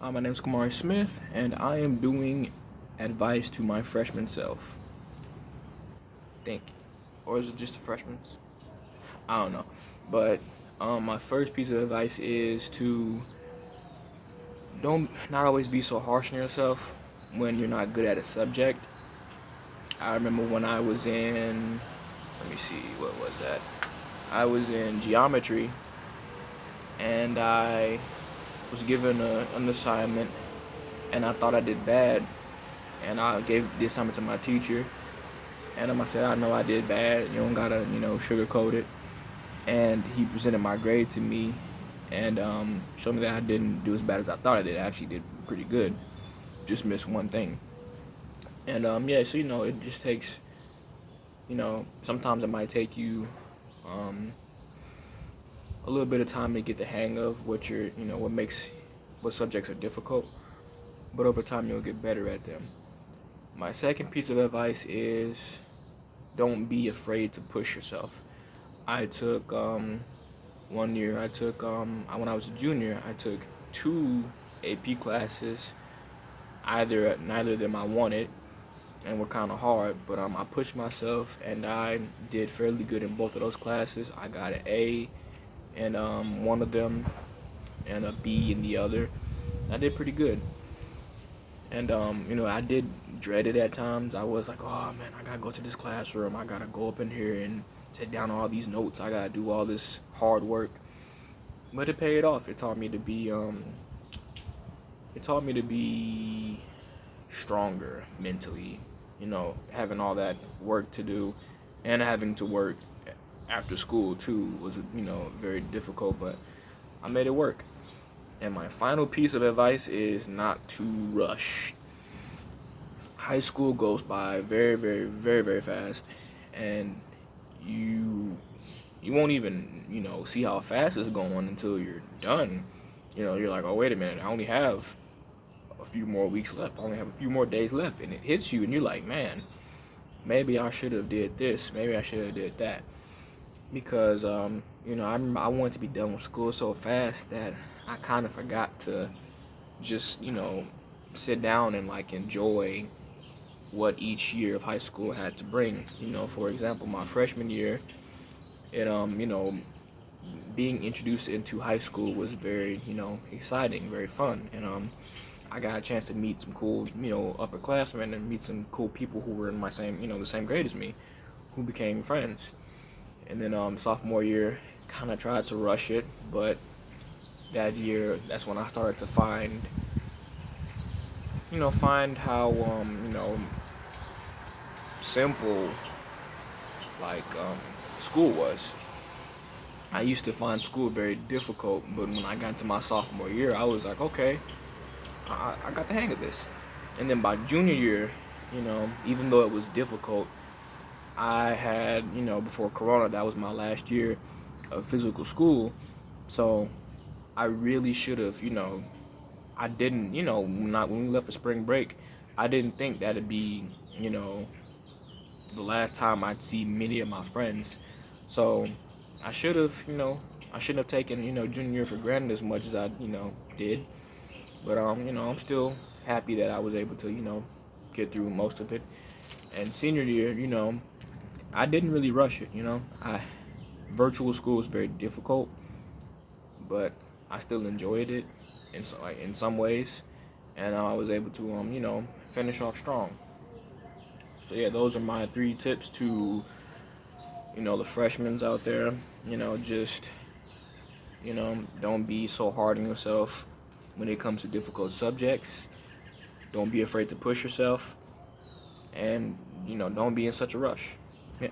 My name is Kamari Smith, and I am doing advice to my freshman self. Think, or is it just the freshmen? I don't know, but my first piece of advice is to don't not always be so harsh on yourself when you're not good at a subject. I remember when I was in, let me see, what was that? I was in geometry, and I was given an assignment, and I thought I did bad, and I gave the assignment to my teacher. And I said, I know I did bad. You don't gotta, sugarcoat it. And he presented my grade to me and showed me that I didn't do as bad as I thought I did. I actually did pretty good. Just missed one thing. And yeah, so it just takes, sometimes it might take you um, a little bit of time to get the hang of what subjects are difficult. But over time, you'll get better at them. My second piece of advice is don't be afraid to push yourself. I took one year. I took when I was a junior. I took two AP classes. Neither of them I wanted, and were kind of hard. But I pushed myself, and I did fairly good in both of those classes. I got an A in one of them, and a B in the other. I did pretty good. And I did dread it at times. I was like, oh man, I gotta go to this classroom. I gotta go up in here and take down all these notes. I gotta do all this hard work. But it paid off. It taught me to be stronger mentally. Having all that work to do, and having to work after school too was very difficult. But I made it work. And my final piece of advice is not to rush. High school goes by very, very, very, very fast, and you won't even see how fast it's going until you're done. You're like, oh wait a minute, I only have a few more weeks left. I only have a few more days left, and it hits you, and you're like, man, maybe I should have did this. Maybe I should have did that. Because I wanted to be done with school so fast that I kind of forgot to just sit down and like enjoy what each year of high school had to bring. For example, my freshman year, it being introduced into high school was very exciting, very fun, and I got a chance to meet some cool upperclassmen and meet some cool people who were in my same the same grade as me, who became friends. And then sophomore year, kind of tried to rush it, but that year, that's when I started to find how simple like school was. I used to find school very difficult, but when I got into my sophomore year, I was like, okay, I got the hang of this. And then by junior year, even though it was difficult, I had, before Corona, that was my last year of physical school. So I really should have, I didn't, not when we left for spring break, I didn't think that'd be, the last time I'd see many of my friends. So I should have, I shouldn't have taken, junior year for granted as much as I, did. But I'm still happy that I was able to, get through most of it. And senior year, I didn't really rush it. I virtual school was very difficult, but I still enjoyed it in some ways, and I was able to finish off strong. So yeah, those are my three tips to the freshmen out there. Just don't be so hard on yourself when it comes to difficult subjects. Don't be afraid to push yourself, and don't be in such a rush. Yeah.